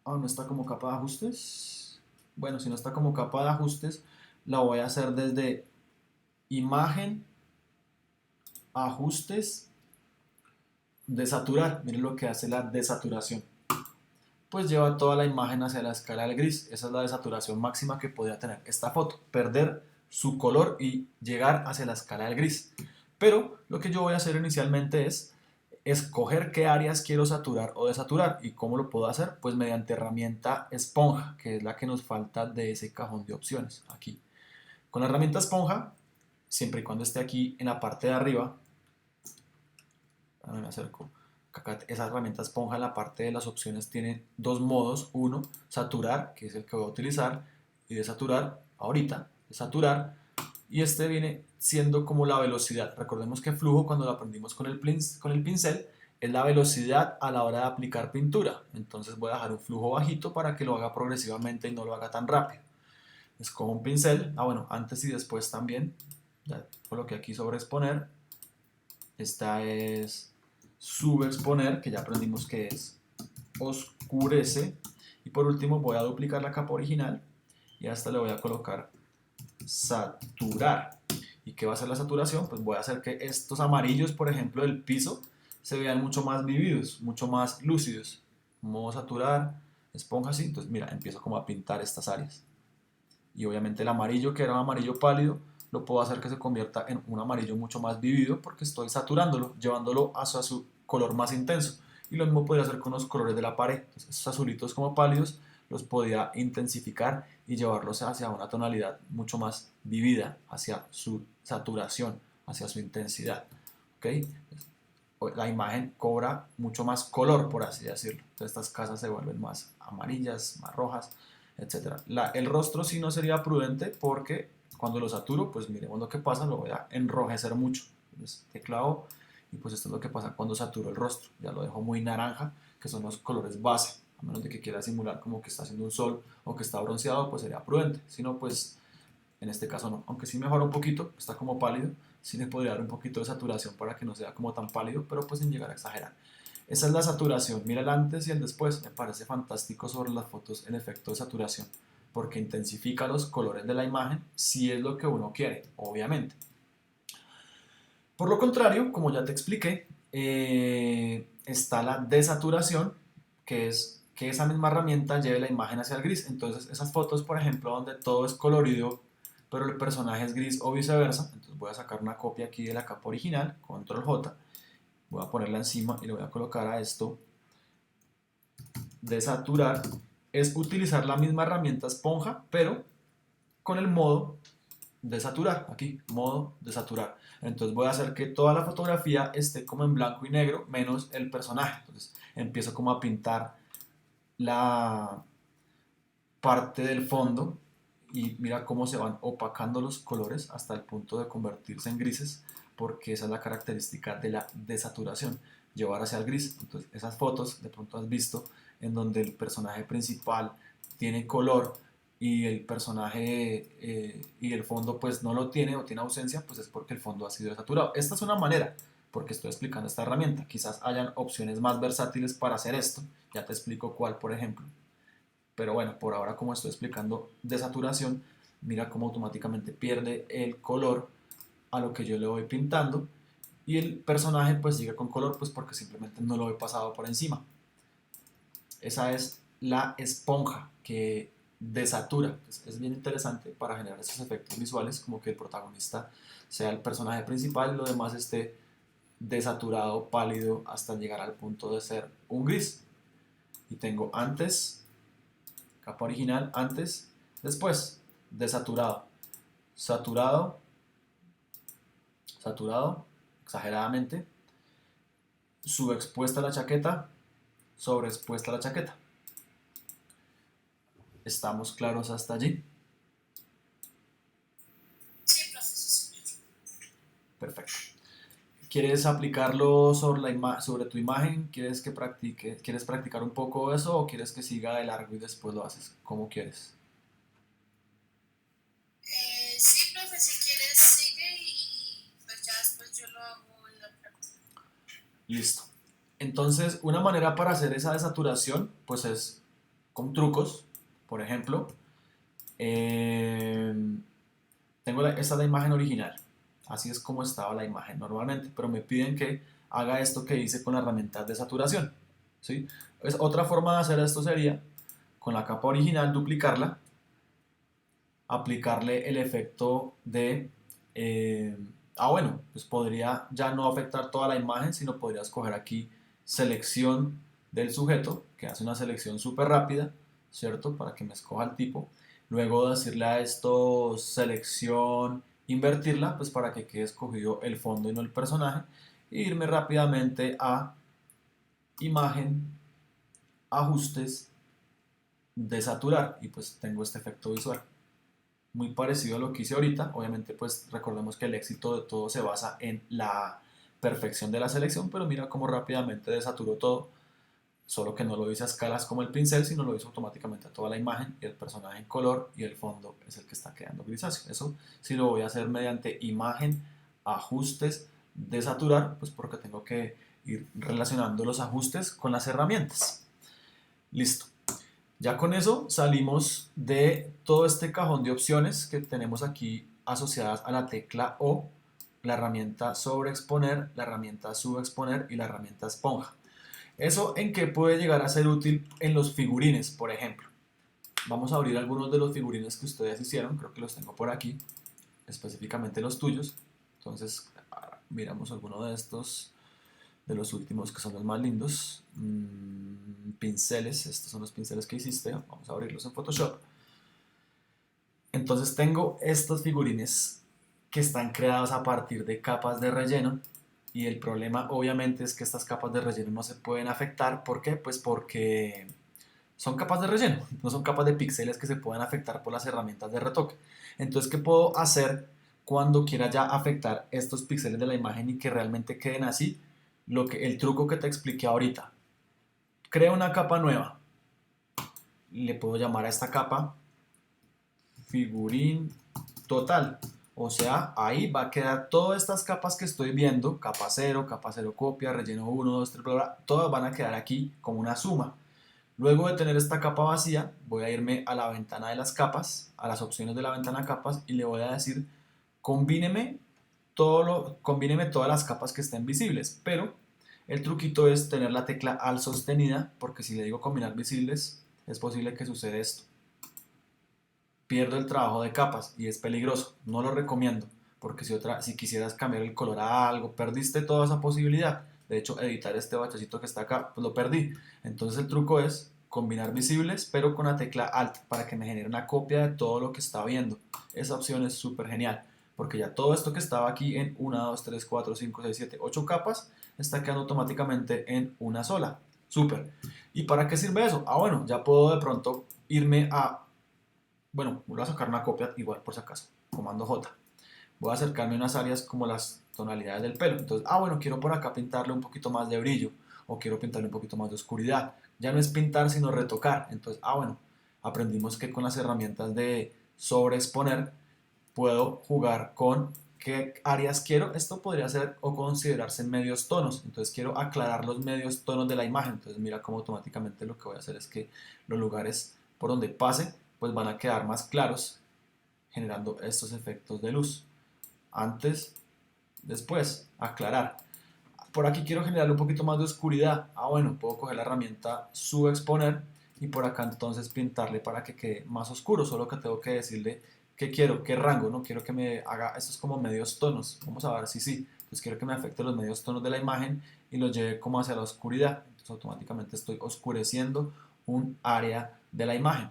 no está como capa de ajustes, bueno, si no está como capa de ajustes, la voy a hacer desde imagen, ajustes, desaturar. Miren lo que hace la desaturación, pues lleva toda la imagen hacia la escala del gris. Esa es la desaturación máxima que podría tener esta foto, perder su color y llegar hacia la escala del gris. Pero lo que yo voy a hacer inicialmente es escoger qué áreas quiero saturar o desaturar. ¿Y cómo lo puedo hacer? Pues mediante herramienta esponja, que es la que nos falta de ese cajón de opciones aquí. Con la herramienta esponja, siempre y cuando esté aquí en la parte de arriba, me acerco, acá esa herramienta esponja en la parte de las opciones tiene dos modos. Uno, saturar, que es el que voy a utilizar, y desaturar, ahorita, saturar. Y este viene siendo como la velocidad. Recordemos que flujo, cuando lo aprendimos con el pincel, es la velocidad a la hora de aplicar pintura. Entonces voy a dejar un flujo bajito para que lo haga progresivamente y no lo haga tan rápido. Escojo un pincel, bueno, antes y después también. Ya coloqué aquí sobre exponer. Esta es subexponer, que ya aprendimos que es oscurece. Y por último voy a duplicar la capa original y a esta le voy a colocar saturar. ¿Y qué va a hacer la saturación? Pues voy a hacer que estos amarillos, por ejemplo, del piso, se vean mucho más vividos, mucho más lúcidos. Modo saturar, esponja así. Entonces mira, empiezo como a pintar estas áreas. Y obviamente el amarillo, que era un amarillo pálido, lo puedo hacer que se convierta en un amarillo mucho más vivido porque estoy saturándolo, llevándolo hacia su color más intenso. Y lo mismo podría hacer con los colores de la pared. Entonces, esos azulitos como pálidos los podía intensificar y llevarlos hacia una tonalidad mucho más vivida, hacia su saturación, hacia su intensidad. ¿Okay? La imagen cobra mucho más color, por así decirlo. Entonces estas casas se vuelven más amarillas, más rojas, etc. El rostro sí no sería prudente porque cuando lo saturo, pues miremos lo que pasa, lo voy a enrojecer mucho. Entonces teclado y pues esto es lo que pasa cuando saturo el rostro. Ya lo dejo muy naranja, que son los colores base. A menos de que quiera simular como que está haciendo un sol o que está bronceado, pues sería prudente. Si no, pues en este caso no. Aunque sí mejora un poquito, está como pálido, sí le podría dar un poquito de saturación para que no sea como tan pálido, pero pues sin llegar a exagerar. Esa es la saturación. Mira el antes y el después. Me parece fantástico sobre las fotos el efecto de saturación, porque intensifica los colores de la imagen si es lo que uno quiere, obviamente. Por lo contrario, como ya te expliqué, está la desaturación, que es que esa misma herramienta lleve la imagen hacia el gris. Entonces esas fotos, por ejemplo, donde todo es colorido, pero el personaje es gris o viceversa, entonces voy a sacar una copia aquí de la capa original, control J, voy a ponerla encima y le voy a colocar a esto desaturar, es utilizar la misma herramienta esponja, pero con el modo desaturar, aquí, modo desaturar. Entonces voy a hacer que toda la fotografía esté como en blanco y negro, menos el personaje. Entonces empiezo como a pintar la parte del fondo y mira cómo se van opacando los colores hasta el punto de convertirse en grises, porque esa es la característica de la desaturación, llevar hacia el gris. Entonces esas fotos de pronto has visto en donde el personaje principal tiene color y el personaje y el fondo pues no lo tiene o tiene ausencia, pues es porque el fondo ha sido desaturado. Esta es una manera, porque estoy explicando esta herramienta. Quizás hayan opciones más versátiles para hacer esto, ya te explico cuál, por ejemplo. Pero bueno, por ahora como estoy explicando desaturación, mira cómo automáticamente pierde el color a lo que yo le voy pintando y el personaje pues sigue con color pues porque simplemente no lo he pasado por encima. Esa es la esponja que desatura. Es bien interesante para generar esos efectos visuales, como que el protagonista sea el personaje principal y lo demás esté desaturado, pálido, hasta llegar al punto de ser un gris. Y tengo antes, capa original, antes, después, desaturado, saturado, saturado, exageradamente, subexpuesta la chaqueta, sobreexpuesta la chaqueta. ¿Estamos claros hasta allí? Sí, profesor, señor. Perfecto. ¿Quieres aplicarlo sobre tu imagen? ¿Quieres practicar un poco eso o quieres que siga de largo y después lo haces? ¿Cómo quieres? Sí, profe, si quieres sigue y pues ya después yo lo hago en la práctica. Listo. Entonces, una manera para hacer esa desaturación, pues es con trucos. Por ejemplo, eh, esta es la imagen original. Así es como estaba la imagen normalmente, pero me piden que haga esto que hice con la herramienta de saturación. ¿Sí? Otra forma de hacer esto sería, con la capa original, duplicarla, aplicarle el efecto de... bueno, pues podría ya no afectar toda la imagen, sino podría escoger aquí selección del sujeto, que hace una selección súper rápida, ¿cierto? Para que me escoja el tipo. Luego decirle a esto selección, invertirla, pues para que quede escogido el fondo y no el personaje. E irme rápidamente a imagen, ajustes, desaturar y pues tengo este efecto visual. Muy parecido a lo que hice ahorita. Obviamente pues recordemos que el éxito de todo se basa en la perfección de la selección, pero mira cómo rápidamente desaturó todo, solo que no lo hice a escalas como el pincel, sino lo hizo automáticamente a toda la imagen y el personaje en color y el fondo es el que está quedando grisáceo. Eso sí lo voy a hacer mediante imagen, ajustes, desaturar, pues porque tengo que ir relacionando los ajustes con las herramientas. Listo. Ya con eso salimos de todo este cajón de opciones que tenemos aquí asociadas a la tecla O, la herramienta sobreexponer, la herramienta subexponer y la herramienta esponja. ¿Eso en qué puede llegar a ser útil en los figurines, por ejemplo? Vamos a abrir algunos de los figurines que ustedes hicieron, creo que los tengo por aquí. específicamente los tuyos. Entonces miramos alguno de estos, de los últimos que son los más lindos. Pinceles, estos son los pinceles que hiciste, vamos a abrirlos en Photoshop. Entonces tengo estos figurines que están creados a partir de capas de relleno, y el problema obviamente es que estas capas de relleno no se pueden afectar. ¿Por qué? Pues porque son capas de relleno, no son capas de píxeles que se puedan afectar por las herramientas de retoque. Entonces, ¿qué puedo hacer cuando quiera ya afectar estos píxeles de la imagen y que realmente queden así? El truco que te expliqué ahorita. Creo una capa nueva. Le puedo llamar a esta capa figurín total. O sea, ahí va a quedar todas estas capas que estoy viendo, capa 0, capa 0 copia, relleno 1, 2, 3, bla, bla, todas van a quedar aquí como una suma. Luego de tener esta capa vacía, voy a irme a la ventana de las capas, a las opciones de la ventana de capas, y le voy a decir, combíneme todas las capas que estén visibles. Pero el truquito es tener la tecla Alt sostenida, porque si le digo combinar visibles, es posible que suceda esto. Pierdo el trabajo de capas y es peligroso, no lo recomiendo, porque si quisieras cambiar el color a algo, perdiste toda esa posibilidad. De hecho, editar este bachecito que está acá, pues lo perdí. Entonces el truco es combinar visibles, pero con la tecla Alt, para que me genere una copia de todo lo que estaba viendo. Esa opción es súper genial, porque ya todo esto que estaba aquí en 1, 2, 3, 4, 5, 6, 7, 8 capas, está quedando automáticamente en una sola. Súper. ¿Y para qué sirve eso? Bueno, ya puedo de pronto irme voy a sacar una copia igual por si acaso, comando J. Voy a acercarme a unas áreas como las tonalidades del pelo. Entonces, quiero por acá pintarle un poquito más de brillo, o quiero pintarle un poquito más de oscuridad. Ya no es pintar, sino retocar. Entonces, aprendimos que con las herramientas de sobreexponer puedo jugar con qué áreas quiero. Esto podría ser o considerarse en medios tonos. Entonces quiero aclarar los medios tonos de la imagen. Entonces mira cómo automáticamente lo que voy a hacer es que los lugares por donde pase pues van a quedar más claros, generando estos efectos de luz. Antes, después, aclarar. Por aquí quiero generar un poquito más de oscuridad. Puedo coger la herramienta subexponer y por acá entonces pintarle para que quede más oscuro. Solo que tengo que decirle qué quiero, qué rango. No quiero que me haga, esto es como medios tonos. Vamos a ver si sí. Entonces quiero que me afecte los medios tonos de la imagen y los lleve como hacia la oscuridad. Entonces automáticamente estoy oscureciendo un área de la imagen,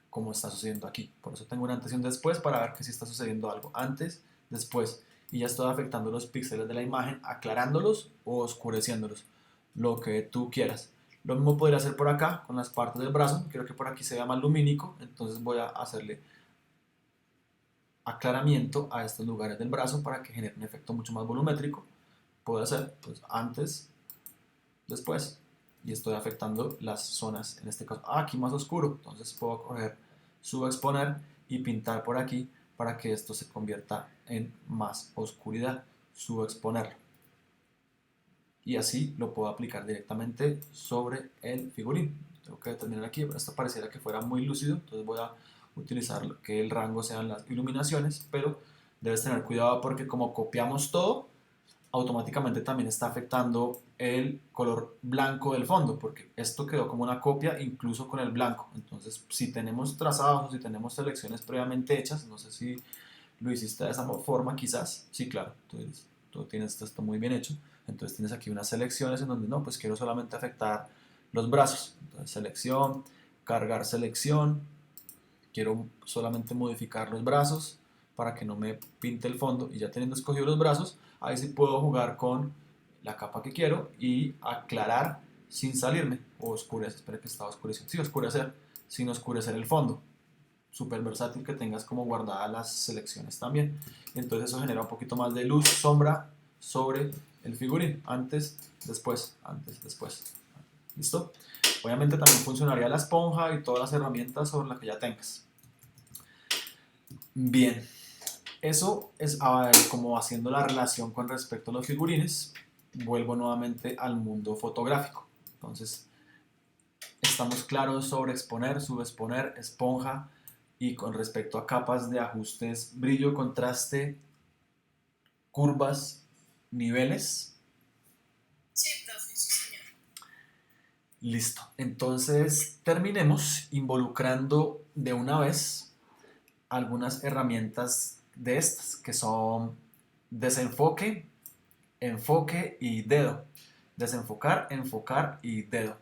como está sucediendo aquí. Por eso tengo una antes y un después para ver que si está sucediendo algo antes, después, y ya estoy afectando los píxeles de la imagen, aclarándolos o oscureciéndolos, lo que tú quieras. Lo mismo podría hacer por acá con las partes del brazo. Quiero que por aquí se vea más lumínico, entonces voy a hacerle aclaramiento a estos lugares del brazo para que genere un efecto mucho más volumétrico. Puedo hacer pues antes, después, y estoy afectando las zonas, en este caso aquí más oscuro. Entonces puedo coger, subexponer y pintar por aquí para que esto se convierta en más oscuridad, subexponerlo, y así lo puedo aplicar directamente sobre el figurín. Tengo que determinar aquí, esto pareciera que fuera muy lúcido, entonces voy a utilizar que el rango sean las iluminaciones, pero debes tener cuidado porque como copiamos todo, automáticamente también está afectando el color blanco del fondo, porque esto quedó como una copia incluso con el blanco. Entonces, si tenemos trazados o si tenemos selecciones previamente hechas, no sé si lo hiciste de esa forma, quizás, sí, claro, tú tienes esto muy bien hecho. Entonces tienes aquí unas selecciones en donde no, pues quiero solamente afectar los brazos. Entonces selección, cargar selección, quiero solamente modificar los brazos para que no me pinte el fondo, y ya teniendo escogido los brazos, ahí sí puedo jugar con la capa que quiero y aclarar sin salirme, o oscurecer, espera que estaba oscureciendo, sí, oscurecer sin oscurecer el fondo. Súper versátil que tengas como guardadas las selecciones también. Entonces eso genera un poquito más de luz, sombra sobre el figurín, antes, después, antes, después. ¿Listo? Obviamente también funcionaría la esponja y todas las herramientas sobre las que ya tengas. Bien, eso es como haciendo la relación con respecto a los figurines. Vuelvo nuevamente al mundo fotográfico. Entonces, estamos claros sobre exponer, subexponer, esponja, y con respecto a capas de ajustes, brillo, contraste, curvas, niveles. Sí, profe, sí, señor. Listo. Entonces, terminemos involucrando de una vez algunas herramientas de estas, que son desenfoque, enfoque y dedo. Desenfocar, enfocar y dedo.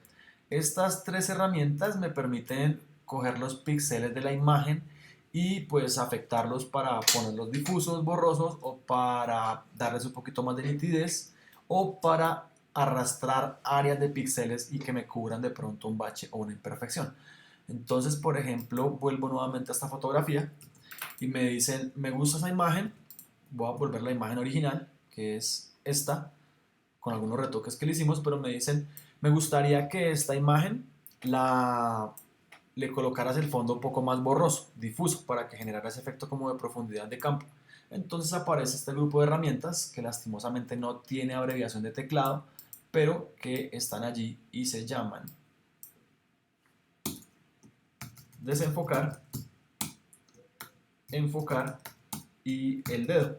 Estas tres herramientas me permiten coger los píxeles de la imagen y pues afectarlos para ponerlos difusos, borrosos, o para darles un poquito más de nitidez, o para arrastrar áreas de píxeles y que me cubran de pronto un bache o una imperfección. Entonces, por ejemplo, vuelvo nuevamente a esta fotografía y me dicen, me gusta esa imagen, voy a volver la imagen original, que es esta, con algunos retoques que le hicimos, pero me dicen, me gustaría que esta imagen le colocaras el fondo un poco más borroso, difuso, para que generara ese efecto como de profundidad de campo. Entonces aparece este grupo de herramientas que lastimosamente no tiene abreviación de teclado, pero que están allí y se llaman desenfocar, enfocar y el dedo.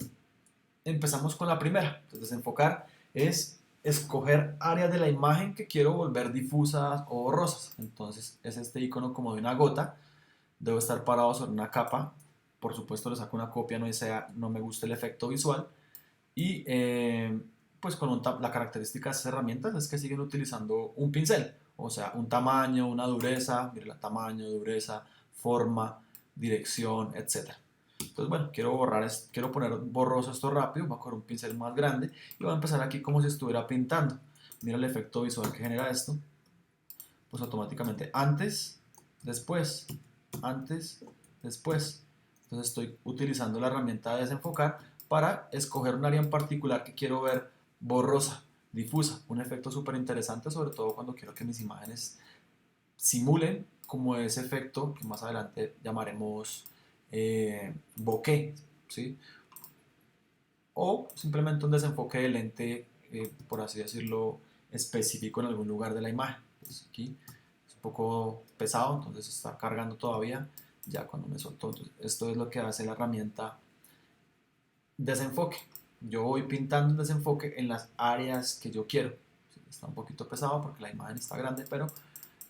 Empezamos con la primera. Entonces, desenfocar es escoger áreas de la imagen que quiero volver difusas o borrosas. Entonces es este icono como de una gota. Debo estar parado sobre una capa. Por supuesto le saco una copia, no me gusta el efecto visual. Y pues con la característica de estas herramientas es que siguen utilizando un pincel. O sea, un tamaño, una dureza, mire el tamaño, dureza, forma, dirección, etcétera. Entonces, bueno, quiero poner borroso esto rápido, voy a coger un pincel más grande y voy a empezar aquí como si estuviera pintando. Mira el efecto visual que genera esto. Pues automáticamente antes, después, antes, después. Entonces estoy utilizando la herramienta de desenfocar para escoger un área en particular que quiero ver borrosa, difusa. Un efecto súper interesante, sobre todo cuando quiero que mis imágenes simulen como ese efecto que más adelante llamaremos bokeh, ¿sí? O simplemente un desenfoque de lente, por así decirlo, específico en algún lugar de la imagen. Pues aquí es un poco pesado, entonces está cargando todavía, ya cuando me soltó. Entonces, esto es lo que hace la herramienta desenfoque. Yo voy pintando un desenfoque en las áreas que yo quiero. Está un poquito pesado porque la imagen está grande, pero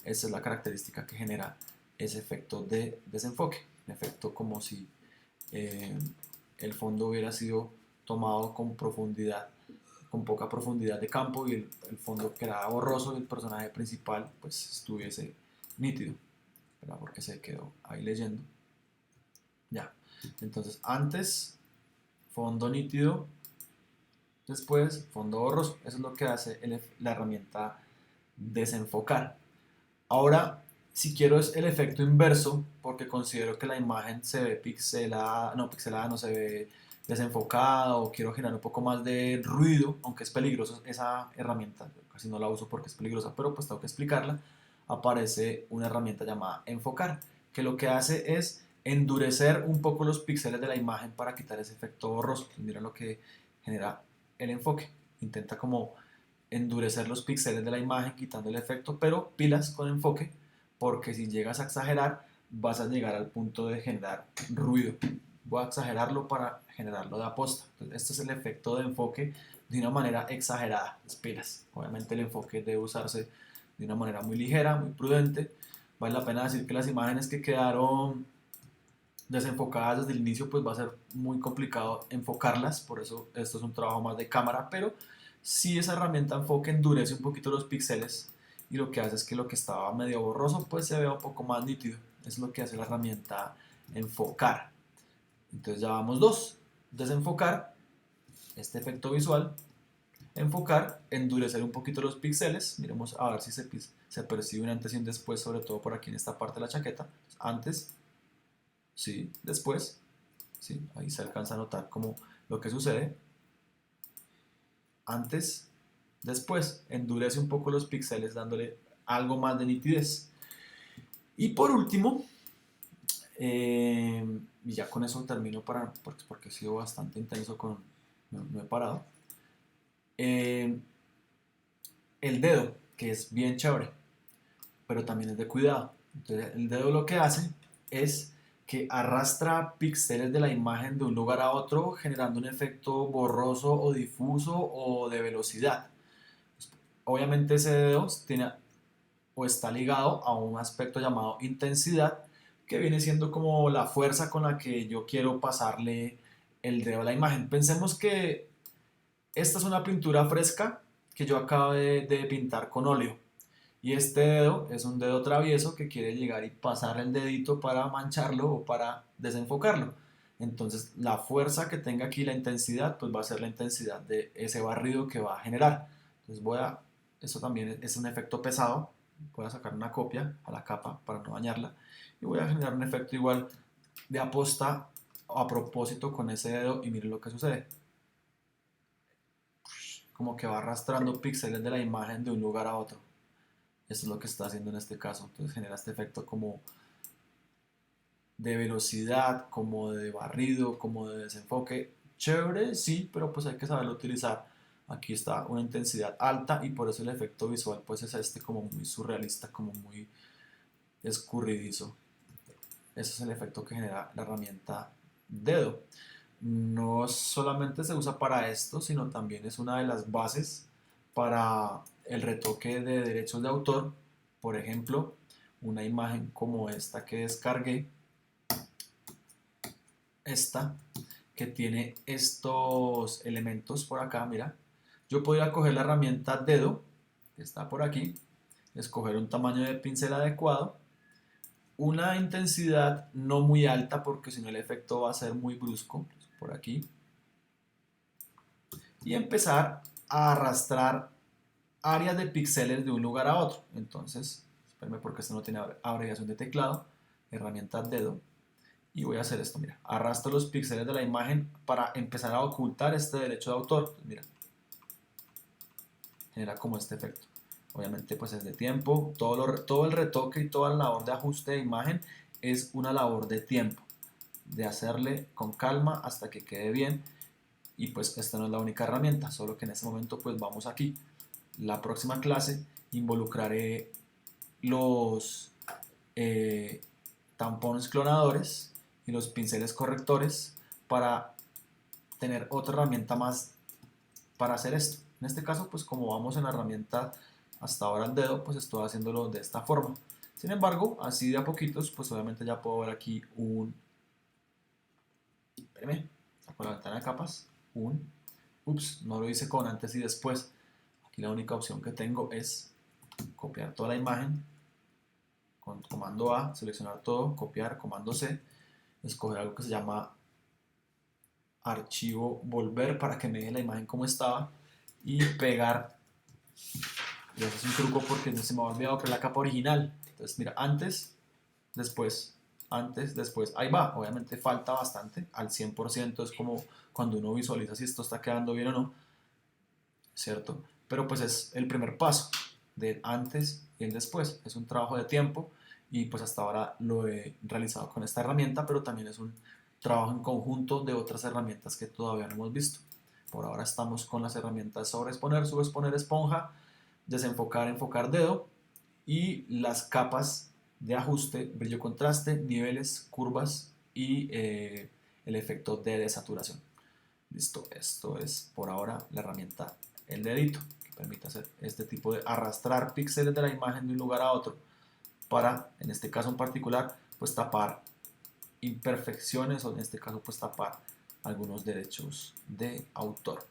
esa es la característica que genera ese efecto de desenfoque. Un efecto como si eh, el fondo hubiera sido tomado con profundidad, con poca profundidad de campo, y el fondo quedaba borroso y el personaje principal pues estuviese nítido. ¿Verdad? Porque se quedó ahí leyendo. Ya. Entonces, antes, fondo nítido, después, fondo borroso. Eso es lo que hace la herramienta desenfocar. Ahora, si quiero es el efecto inverso, porque considero que la imagen se ve pixelada no se ve desenfocada, o quiero generar un poco más de ruido, aunque es peligroso esa herramienta, yo casi no la uso porque es peligrosa, pero pues tengo que explicarla. Aparece una herramienta llamada enfocar, que lo que hace es endurecer un poco los píxeles de la imagen para quitar ese efecto borroso. Mira lo que genera el enfoque. Intenta como endurecer los píxeles de la imagen quitando el efecto, pero pilas con enfoque, porque si llegas a exagerar vas a llegar al punto de generar ruido. Voy a exagerarlo para generarlo de aposta. Entonces, este es el efecto de enfoque de una manera exagerada. Las pilas. Obviamente el enfoque debe usarse de una manera muy ligera, muy prudente. Vale la pena decir que las imágenes que quedaron desenfocadas desde el inicio pues va a ser muy complicado enfocarlas, por eso esto es un trabajo más de cámara, pero si esa herramienta enfoque endurece un poquito los píxeles y lo que hace es que lo que estaba medio borroso pues se vea un poco más nítido. Es lo que hace la herramienta enfocar. Entonces ya vamos dos: desenfocar, este efecto visual; enfocar, endurecer un poquito los píxeles. Miremos a ver si se percibe un antes y un después, sobre todo por aquí en esta parte de la chaqueta. Antes, sí, después, sí, ahí se alcanza a notar como lo que sucede. Antes, después, endurece un poco los píxeles dándole algo más de nitidez. Y por último, y ya con eso termino porque he sido bastante intenso no he parado. El dedo, que es bien chévere, pero también es de cuidado. Entonces, el dedo lo que hace es que arrastra píxeles de la imagen de un lugar a otro, generando un efecto borroso o difuso o de velocidad. Obviamente ese dedo tiene o está ligado a un aspecto llamado intensidad, que viene siendo como la fuerza con la que yo quiero pasarle el dedo de la imagen. Pensemos que esta es una pintura fresca que yo acabo de pintar con óleo. Y este dedo es un dedo travieso que quiere llegar y pasar el dedito para mancharlo o para desenfocarlo. Entonces la fuerza que tenga aquí, la intensidad, pues va a ser la intensidad de ese barrido que va a generar. Entonces eso también es un efecto pesado. Voy a sacar una copia a la capa para no dañarla. Y voy a generar un efecto igual de aposta a propósito con ese dedo y miren lo que sucede. Como que va arrastrando píxeles de la imagen de un lugar a otro. Eso es lo que está haciendo en este caso. Entonces genera este efecto como de velocidad, como de barrido, como de desenfoque. Chévere, sí, pero pues hay que saberlo utilizar. Aquí está una intensidad alta y por eso el efecto visual pues es este como muy surrealista, como muy escurridizo. Ese es el efecto que genera la herramienta dedo. No solamente se usa para esto, sino también es una de las bases para el retoque de derechos de autor. Por ejemplo, una imagen como esta que descargué, esta que tiene estos elementos por acá, mira, yo podría coger la herramienta dedo, que está por aquí, escoger un tamaño de pincel adecuado, una intensidad no muy alta porque si no el efecto va a ser muy brusco, por aquí, y empezar a arrastrar áreas de píxeles de un lugar a otro. Entonces, espérame porque esto no tiene abreviación de teclado, herramienta dedo, y voy a hacer esto, mira, arrastro los píxeles de la imagen para empezar a ocultar este derecho de autor. Pues mira, genera como este efecto. Obviamente pues es de tiempo, todo el retoque y toda la labor de ajuste de imagen es una labor de tiempo, de hacerle con calma hasta que quede bien. Y pues esta no es la única herramienta, solo que en este momento pues vamos aquí. La próxima clase involucraré los tampones clonadores y los pinceles correctores para tener otra herramienta más para hacer esto. En este caso, pues como vamos en la herramienta hasta ahora el dedo, pues estoy haciéndolo de esta forma. Sin embargo, así de a poquitos, pues obviamente ya puedo ver aquí espérame, saco la ventana de capas, ups, no lo hice con antes y después. Aquí la única opción que tengo es copiar toda la imagen, con comando A, seleccionar todo, copiar, comando C, escoger algo que se llama archivo volver para que me dé la imagen como estaba y pegar. Y eso es un truco porque no se me ha olvidado que es la capa original. Entonces mira, antes, después, ahí va, obviamente falta bastante, al 100% es como cuando uno visualiza si esto está quedando bien o no, ¿cierto? Pero pues es el primer paso del antes y el después, es un trabajo de tiempo y pues hasta ahora lo he realizado con esta herramienta, pero también es un trabajo en conjunto de otras herramientas que todavía no hemos visto. Por ahora estamos con las herramientas sobreexponer, subexponer, esponja, desenfocar, enfocar dedo y las capas de ajuste, brillo, contraste, niveles, curvas y el efecto de desaturación. Listo, esto es por ahora la herramienta el dedito, que permite hacer este tipo de arrastrar píxeles de la imagen de un lugar a otro para, en este caso en particular, pues tapar imperfecciones o en este caso pues tapar algunos derechos de autor.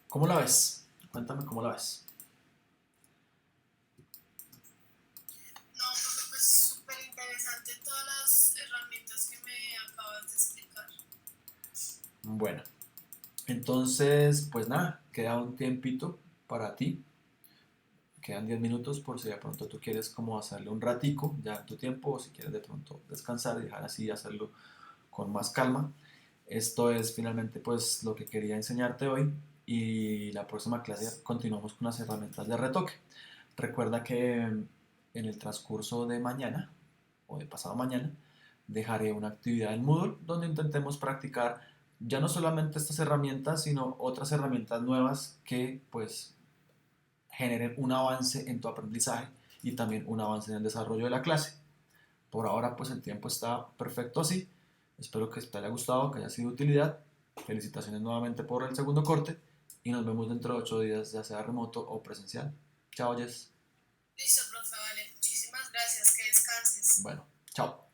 ¿Cómo la ves? Cuéntame cómo la ves. No, porque pues súper interesante todas las herramientas que me acabas de explicar. Bueno, entonces pues nada, queda un tiempito para ti. Quedan 10 minutos por si de pronto tú quieres como hacerle un ratico ya en tu tiempo o si quieres de pronto descansar y dejar así hacerlo con más calma. Esto es finalmente pues lo que quería enseñarte hoy y la próxima clase continuamos con las herramientas de retoque. Recuerda que en el transcurso de mañana o de pasado mañana dejaré una actividad en Moodle donde intentemos practicar ya no solamente estas herramientas sino otras herramientas nuevas que pues generen un avance en tu aprendizaje y también un avance en el desarrollo de la clase. Por ahora pues el tiempo está perfecto así. Espero que te haya gustado, que haya sido de utilidad. Felicitaciones nuevamente por el segundo corte y nos vemos dentro de 8 días, ya sea remoto o presencial. Chao, Jess. Listo, profe, vale. Muchísimas gracias. Que descanses. Bueno, chao.